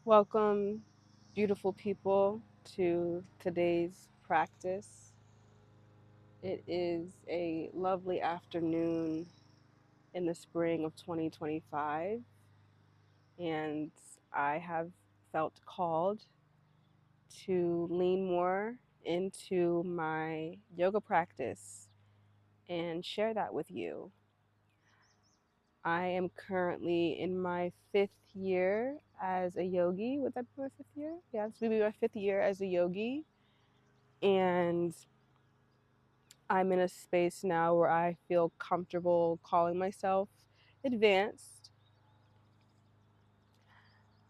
Welcome, beautiful people, to today's practice. It is a lovely afternoon in the spring of 2025, and I have felt called to lean more into my yoga practice and share that with you. I am currently in my 5th year as a yogi. Would that be my 5th year? Yeah, this would be my 5th year as a yogi. And I'm in a space now where I feel comfortable calling myself advanced.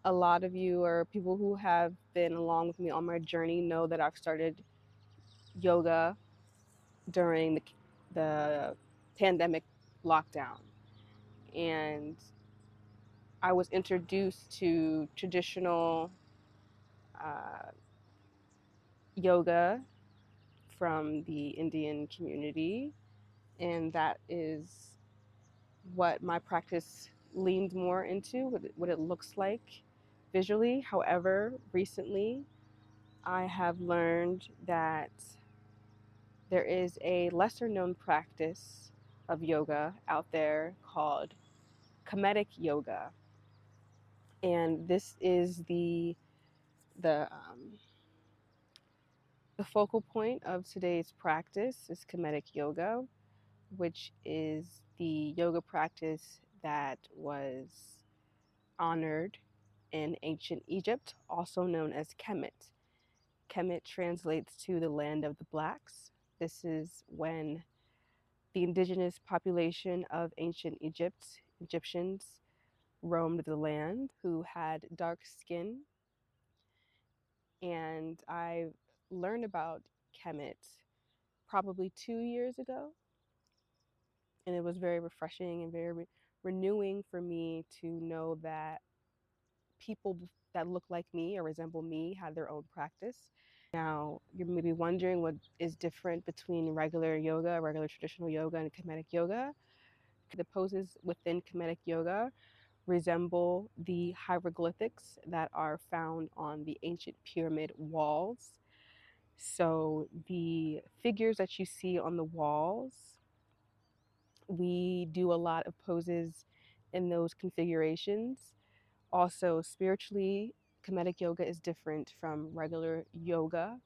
A lot of you or people who have been along with me on my journey know that I've started yoga during the pandemic lockdown. And I was introduced to traditional uh, yoga from the Indian community, and that is what my practice leaned more into, what it looks like visually. However, recently I have learned that there is a lesser known practice of yoga out there called Kemetic Yoga. And this is the um, the focal point of today's practice is Kemetic Yoga, which is the yoga practice that was honored in ancient Egypt, also known as Kemet. Kemet translates to the land of the blacks. This is when the indigenous population of ancient Egyptians, roamed the land, who had dark skin. And I learned about Kemet probably 2 years ago, and it was very refreshing and very renewing for me to know that people that look like me or resemble me have their own practice. Now, you're maybe wondering what is different between regular traditional yoga, and Kemetic yoga. The poses within Kemetic yoga resemble the hieroglyphics that are found on the ancient pyramid walls. So, the figures that you see on the walls, we do a lot of poses in those configurations. Also, spiritually, Kemetic yoga is different from regular yoga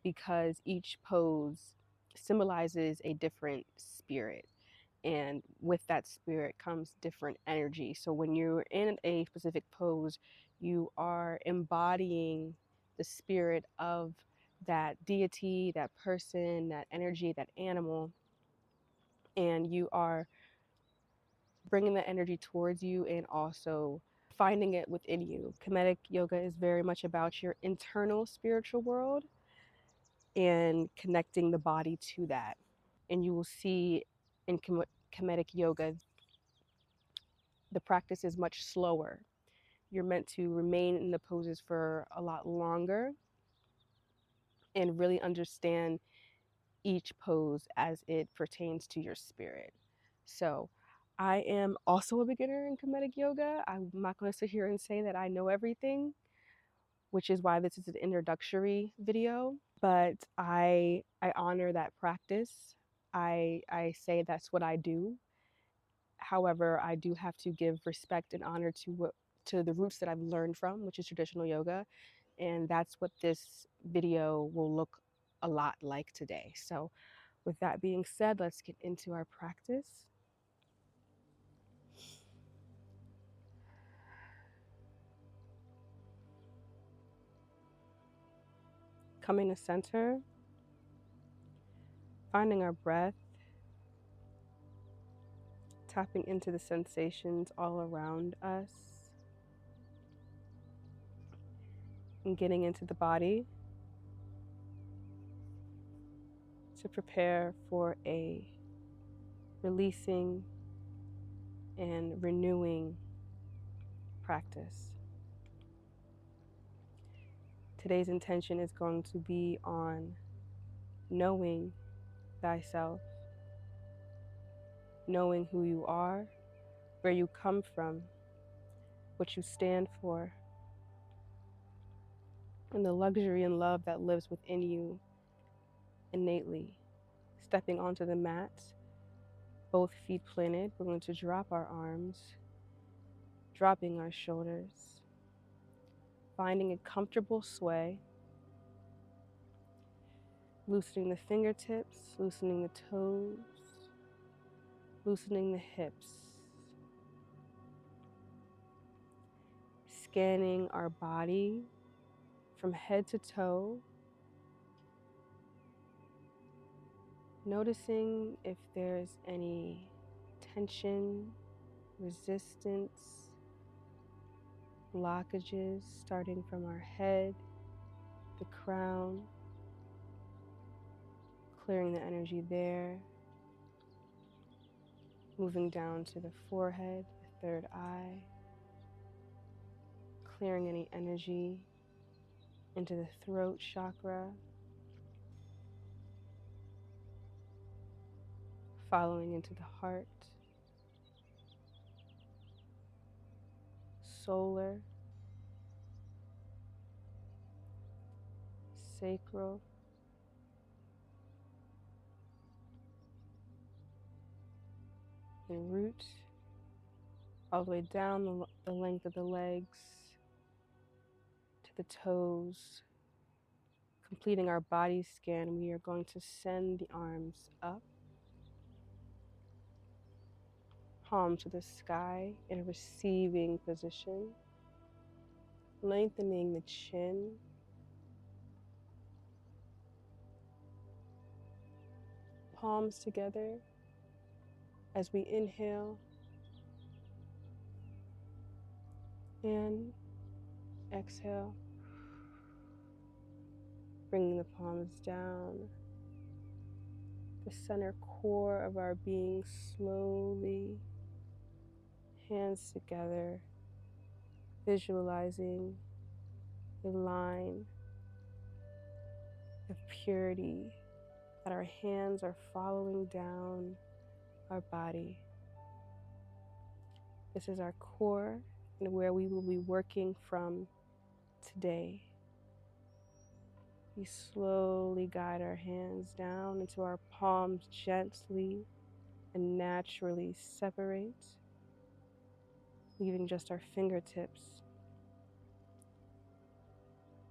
because each pose symbolizes a different spirit. And with that spirit comes different energy. So when you're in a specific pose, you are embodying the spirit of that deity, that person, that energy, that animal, and you are bringing that energy towards you and also finding it within you. Kemetic yoga is very much about your internal spiritual world and connecting the body to that. And you will see in Kemetic yoga, the practice is much slower. You're meant to remain in the poses for a lot longer and really understand each pose as it pertains to your spirit. So, I am also a beginner in Kemetic yoga. I'm not going to sit here and say that I know everything, which is why this is an introductory video, but I honor that practice. I say that's what I do. However, I do have to give respect and honor to the roots that I've learned from, which is traditional yoga, and that's what this video will look a lot like today. So, with that being said, let's get into our practice. Coming to center, finding our breath, tapping into the sensations all around us, and getting into the body to prepare for a releasing and renewing practice. Today's intention is going to be on knowing thyself, knowing who you are, where you come from, what you stand for, and the luxury and love that lives within you innately. Stepping onto the mat, both feet planted, we're going to drop our arms, dropping our shoulders, finding a comfortable sway, loosening the fingertips, loosening the toes, loosening the hips, scanning our body from head to toe, noticing if there's any tension, resistance, blockages starting from our head, the crown, clearing the energy there, moving down to the forehead, the third eye, clearing any energy into the throat chakra, following into the heart, solar, sacral, and root, all the way down the length of the legs to the toes. Completing our body scan, we are going to send the arms up, palm to the sky in a receiving position, lengthening the chin, palms together as we inhale and exhale, bringing the palms down, the center core of our being slowly, hands together, visualizing a line of purity that our hands are following down our body. This is our core and where we will be working from today. We slowly guide our hands down until our palms gently and naturally separate, leaving just our fingertips.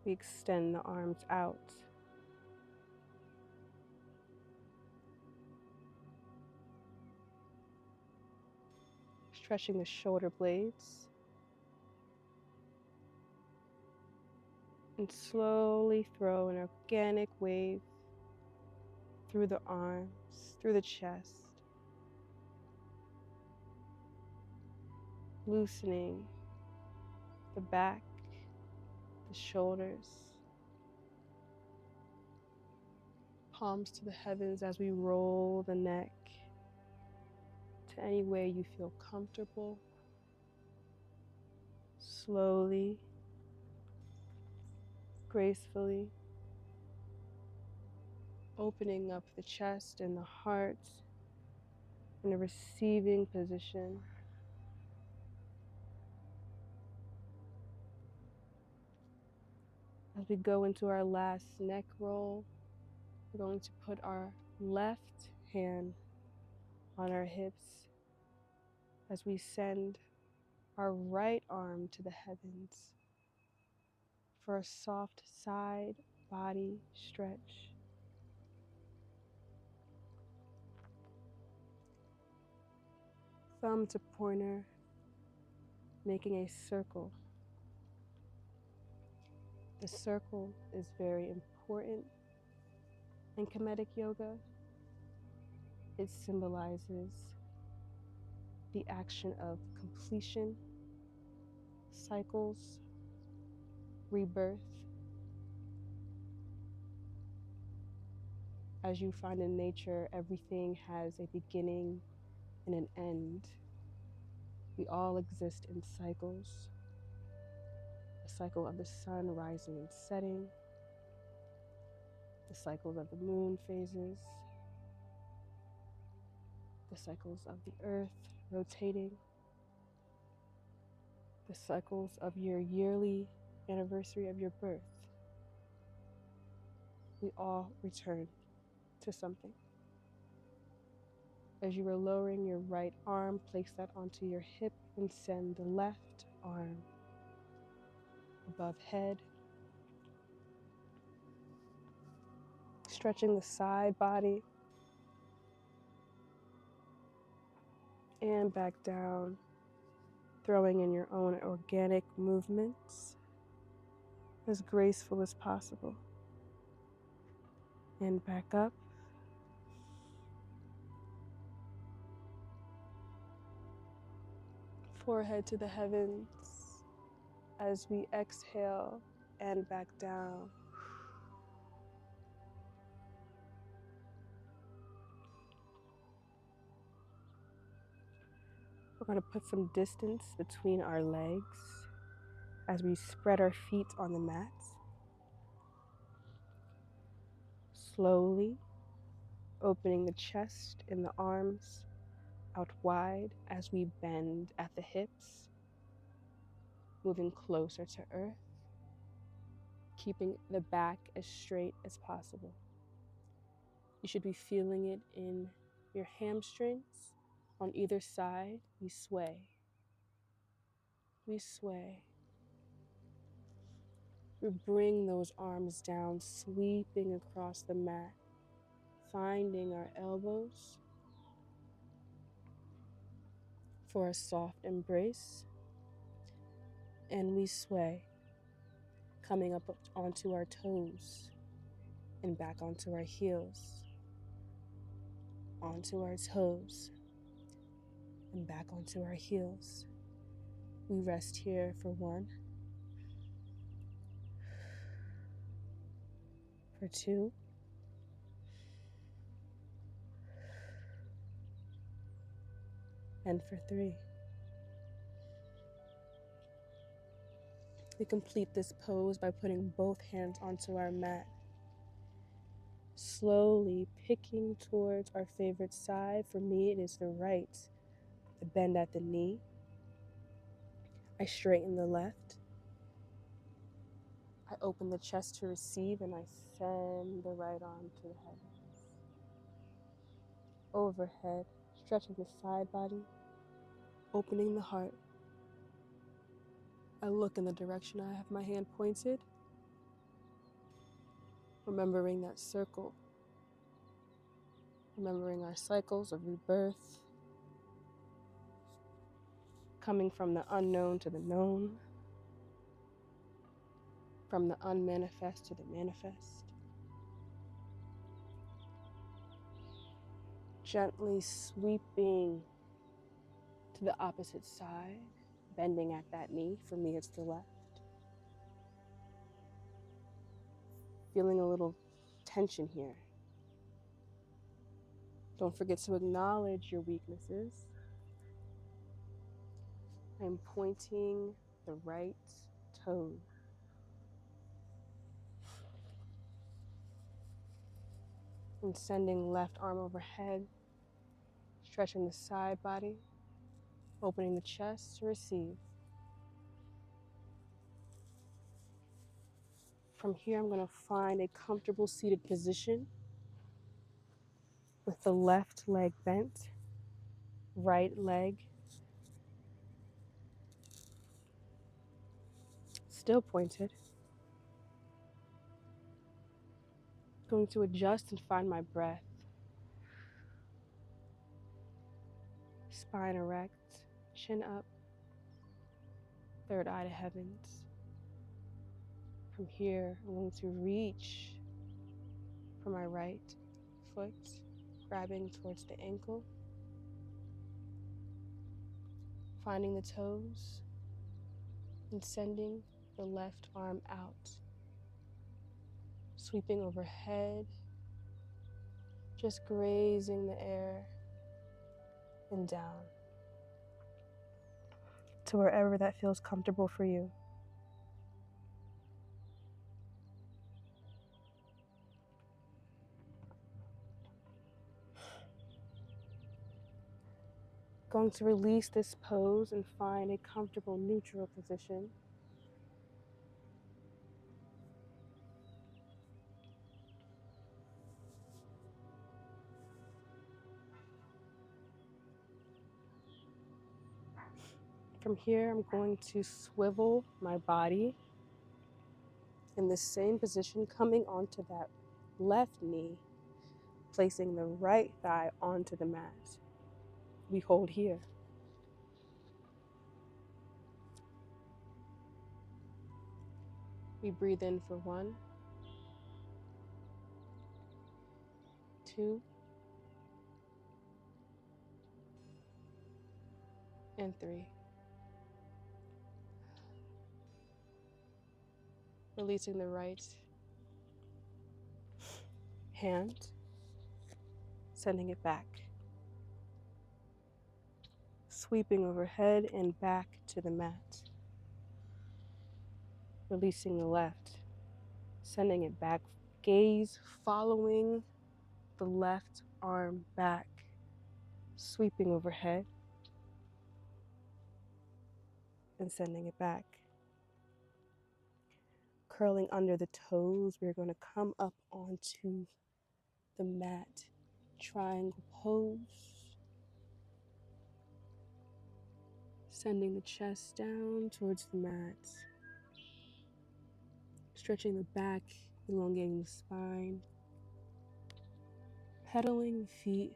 We extend the arms out. Stretching the shoulder blades. And slowly throw an organic wave through the arms, through the chest, loosening the back, the shoulders, palms to the heavens as we roll the neck to any way you feel comfortable. Slowly, gracefully, opening up the chest and the heart in a receiving position. As we go into our last neck roll, we're going to put our left hand on our hips as we send our right arm to the heavens for a soft side body stretch. Thumb to pointer, making a circle. The circle is very important in Kemetic Yoga. It symbolizes the action of completion, cycles, rebirth. As you find in nature, everything has a beginning and an end. We all exist in cycles. The cycle of the sun rising and setting, the cycles of the moon phases, the cycles of the earth rotating, the cycles of your yearly anniversary of your birth. we all return to something. As you are lowering your right arm, place that onto your hip and send the left arm above head. Stretching the side body and back down, throwing in your own organic movements as graceful as possible. And back up. Forehead to the heavens as we exhale and back down. We're going to put some distance between our legs as we spread our feet on the mat. Slowly opening the chest and the arms out wide as we bend at the hips, moving closer to earth, keeping the back as straight as possible. You should be feeling it in your hamstrings. On either side, we sway. We sway. We bring those arms down, sweeping across the mat, finding our elbows for a soft embrace. And we sway, coming up onto our toes and back onto our heels, onto our toes and back onto our heels. We rest here for 1, for 2, and for 3. We complete this pose by putting both hands onto our mat, slowly picking towards our favorite side. For me, it is the right. The bend at the knee. I straighten the left. I open the chest to receive, and I send the right arm to the heavens. Overhead, stretching the side body, opening the heart. I look in the direction I have my hand pointed, remembering that circle, remembering our cycles of rebirth, coming from the unknown to the known, from the unmanifest to the manifest. Gently sweeping to the opposite side, bending at that knee. For me, it's the left. Feeling a little tension here. Don't forget to acknowledge your weaknesses. I'm pointing the right toe. And sending left arm overhead, stretching the side body, opening the chest to receive. From here, I'm going to find a comfortable seated position with the left leg bent, right leg still pointed. Going to adjust and find my breath. Spine erect, chin up, third eye to heavens. From here, I'm going to reach for my right foot, grabbing towards the ankle, finding the toes, and sending the left arm out, sweeping overhead, just grazing the air and down to wherever that feels comfortable for you. Going to release this pose and find a comfortable neutral position. From here, I'm going to swivel my body in the same position, coming onto that left knee, placing the right thigh onto the mat. We hold here. We breathe in for 1, 2, and 3. Releasing the right hand, sending it back. Sweeping overhead and back to the mat. Releasing the left, sending it back. Gaze following the left arm back. Sweeping overhead and sending it back. Curling under the toes, we're going to come up onto the mat. Triangle pose. Sending the chest down towards the mat. Stretching the back, elongating the spine. Pedaling the feet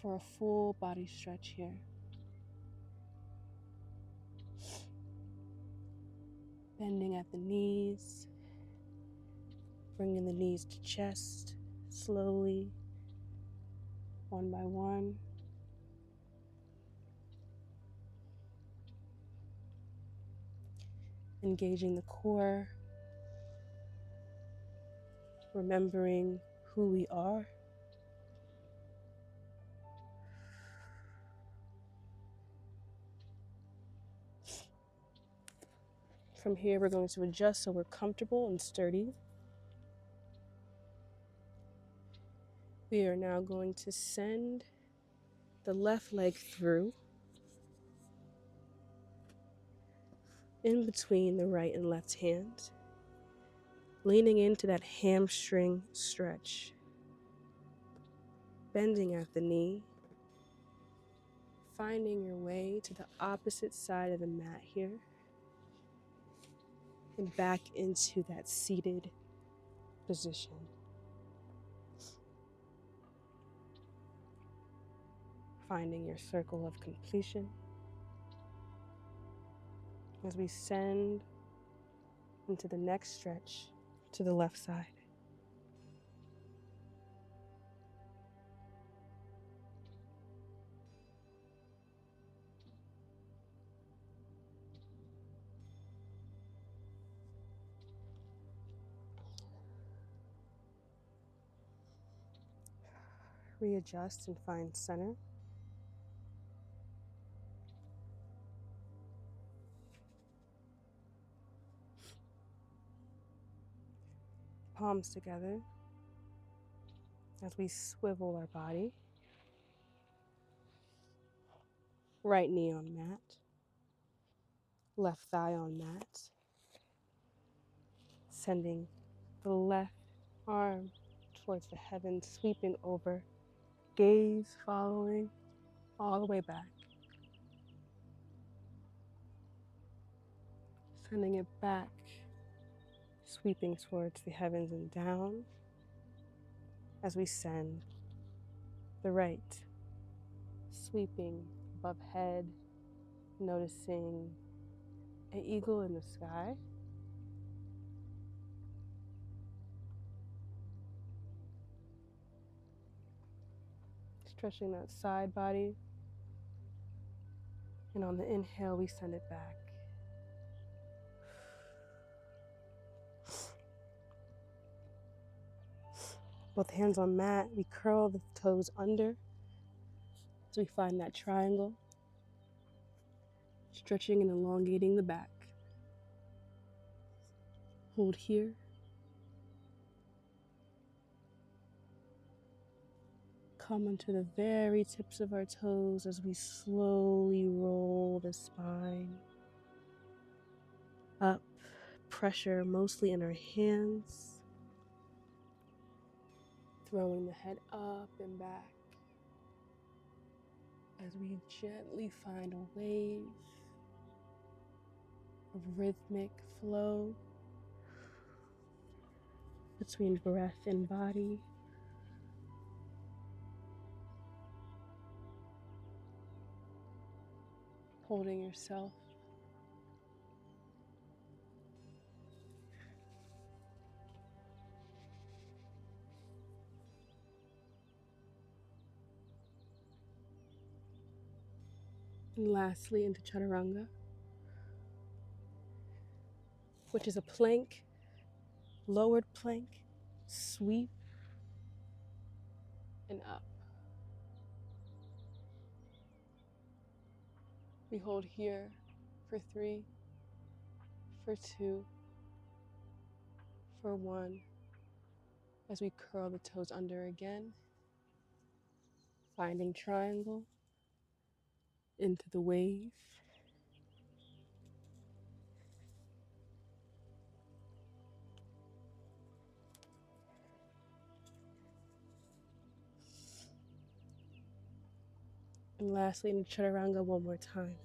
for a full body stretch here. Bending at the knees. Bringing the knees to chest, slowly, one by one. Engaging the core, remembering who we are. From here, we're going to adjust so we're comfortable and sturdy. We are now going to send the left leg through, in between the right and left hand, leaning into that hamstring stretch. Bending at the knee, finding your way to the opposite side of the mat here, and back into that seated position. Finding your circle of completion as we send into the next stretch to the left side. Readjust and find center. Palms together as we swivel our body. Right knee on mat. Left thigh on mat. Sending the left arm towards the heavens, sweeping over. Gaze following all the way back. Sending it back, sweeping towards the heavens and down as we send the right, sweeping above head, noticing an eagle in the sky. Stretching that side body. And on the inhale, we send it back. Both hands on mat, we curl the toes under so we find that triangle. Stretching and elongating the back. Hold here. Come onto the very tips of our toes as we slowly roll the spine up. Pressure mostly in our hands. Throwing the head up and back as we gently find a wave of rhythmic flow between breath and body. Holding yourself. And lastly, into chaturanga, which is a plank, lowered plank, sweep, and up. We hold here for 3, for 2, for 1, as we curl the toes under again, finding triangle into the wave. And lastly, in chaturanga one more time.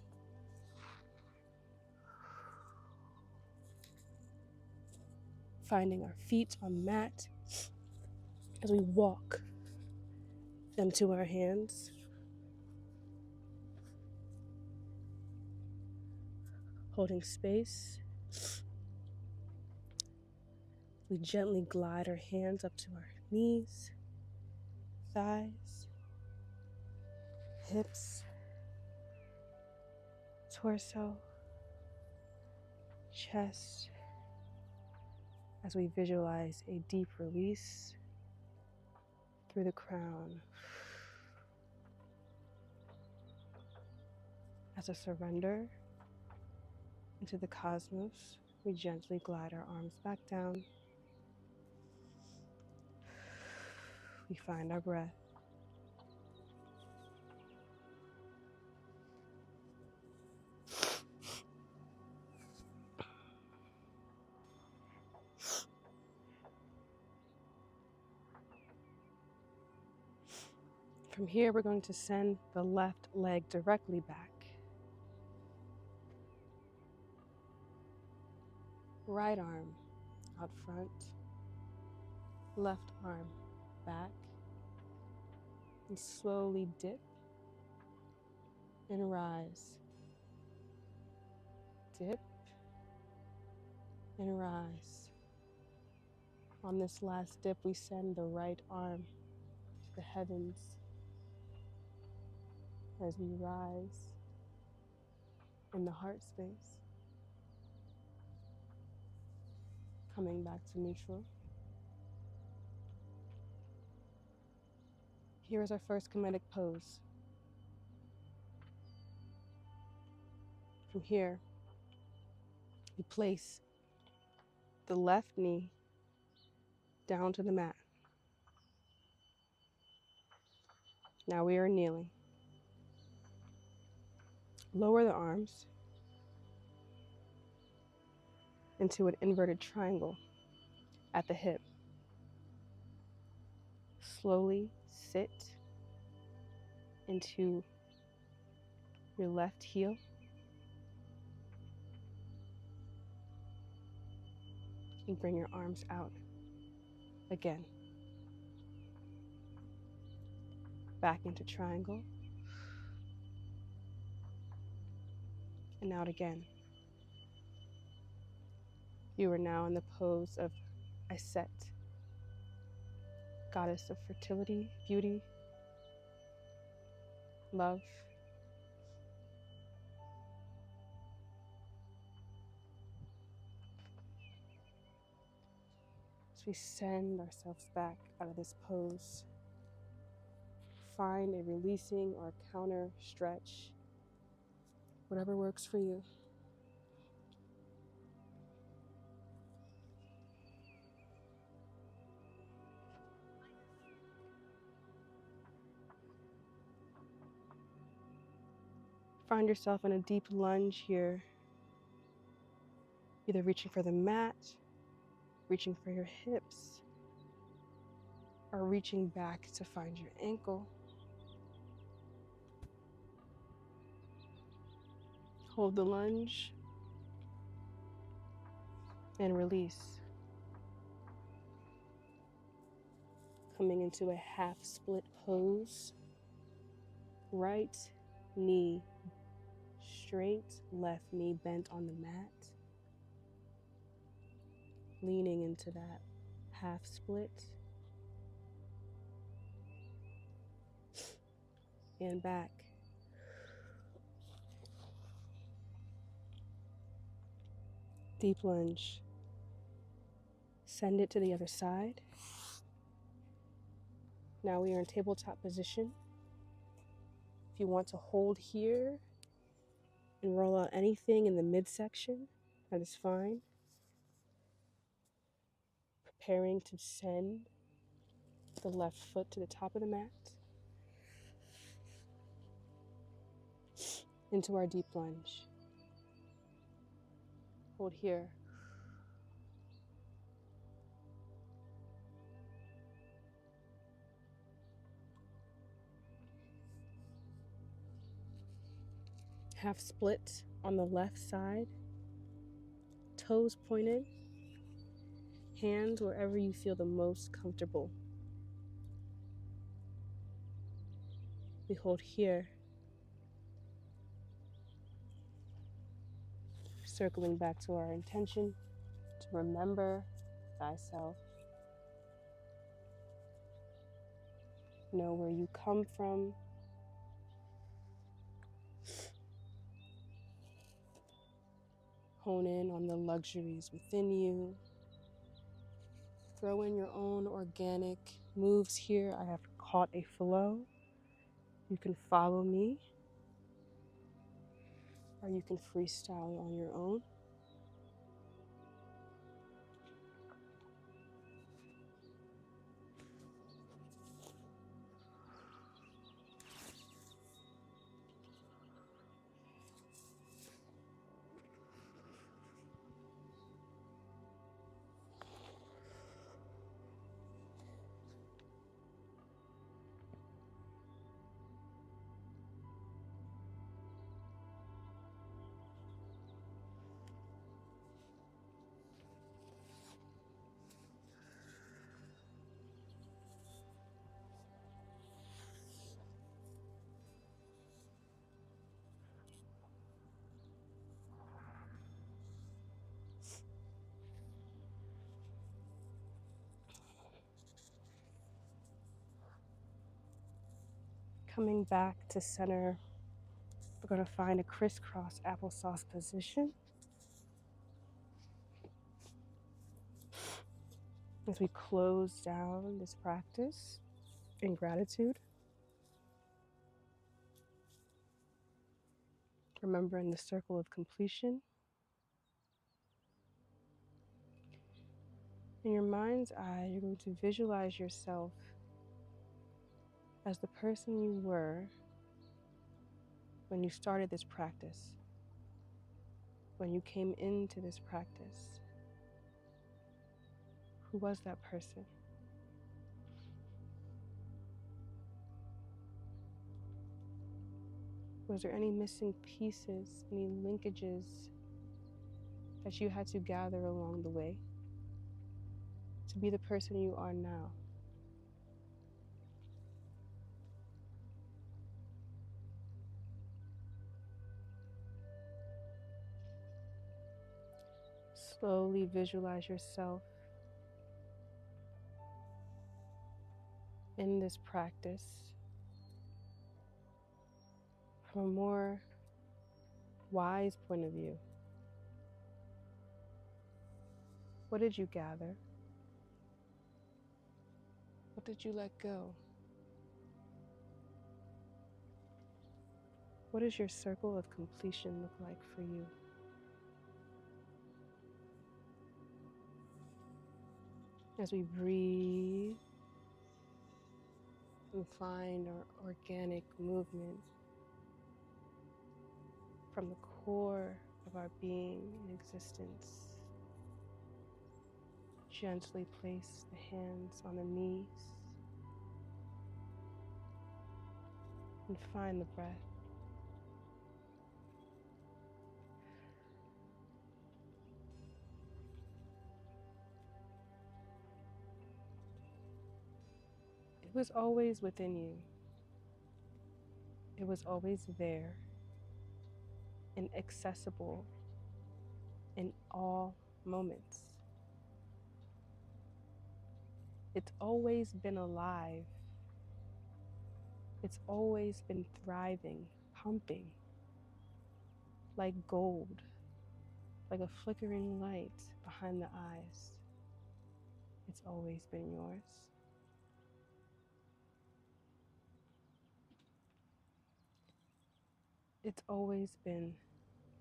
Finding our feet on mat as we walk them to our hands. Holding space. We gently glide our hands up to our knees, thighs, hips, torso, chest, as we visualize a deep release through the crown. As a surrender into the cosmos, we gently glide our arms back down. We find our breath. From here, we're going to send the left leg directly back. Right arm out front, left arm back, and slowly dip and rise. Dip and rise. On this last dip, we send the right arm to the heavens as we rise in the heart space, coming back to neutral. Here is our first Kemetic pose. From here, we place the left knee down to the mat. Now we are kneeling. Lower the arms into an inverted triangle at the hip. Slowly sit into your left heel. And bring your arms out again. Back into triangle. And out again. You are now in the pose of Iset, goddess of fertility, beauty, love. As we send ourselves back out of this pose, find a releasing or counter stretch, whatever works for you. Find yourself in a deep lunge here, either reaching for the mat, reaching for your hips, or reaching back to find your ankle. Hold the lunge and release. Coming into a half split pose. Right knee straight, left knee bent on the mat. Leaning into that half split. And back. Deep lunge. Send it to the other side. Now we are in tabletop position. If you want to hold here and roll out anything in the midsection, that is fine. Preparing to send the left foot to the top of the mat. Into our deep lunge. Hold here. Half split on the left side. Toes pointed. Hands wherever you feel the most comfortable. We hold here. Circling back to our intention to remember thyself. Know where you come from. Hone in on the luxuries within you. Throw in your own organic moves here. I have caught a flow. You can follow me, or you can freestyle on your own. Coming back to center, we're going to find a crisscross applesauce position. As we close down this practice in gratitude, remembering the circle of completion. In your mind's eye, you're going to visualize yourself as the person you were when you started this practice, when you came into this practice. Who was that person? Was there any missing pieces, any linkages that you had to gather along the way to be the person you are now? Slowly visualize yourself in this practice from a more wise point of view. What did you gather? What did you let go? What does your circle of completion look like for you? As we breathe and find our organic movement from the core of our being and existence, gently place the hands on the knees and find the breath. was always within you. It was always there and accessible in all moments. It's always been alive. It's always been thriving, pumping, like gold, like a flickering light behind the eyes. It's always been yours. It's always been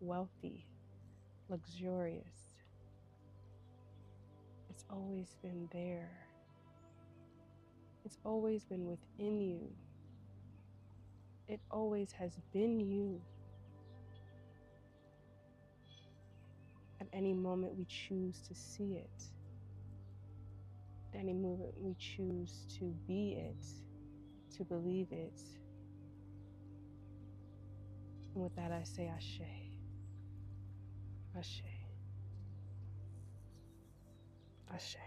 wealthy, luxurious. It's always been there. It's always been within you. It always has been you. At any moment we choose to see it. At any moment we choose to be it, to believe it. And with that I say Ashe, Ashe, Ashe.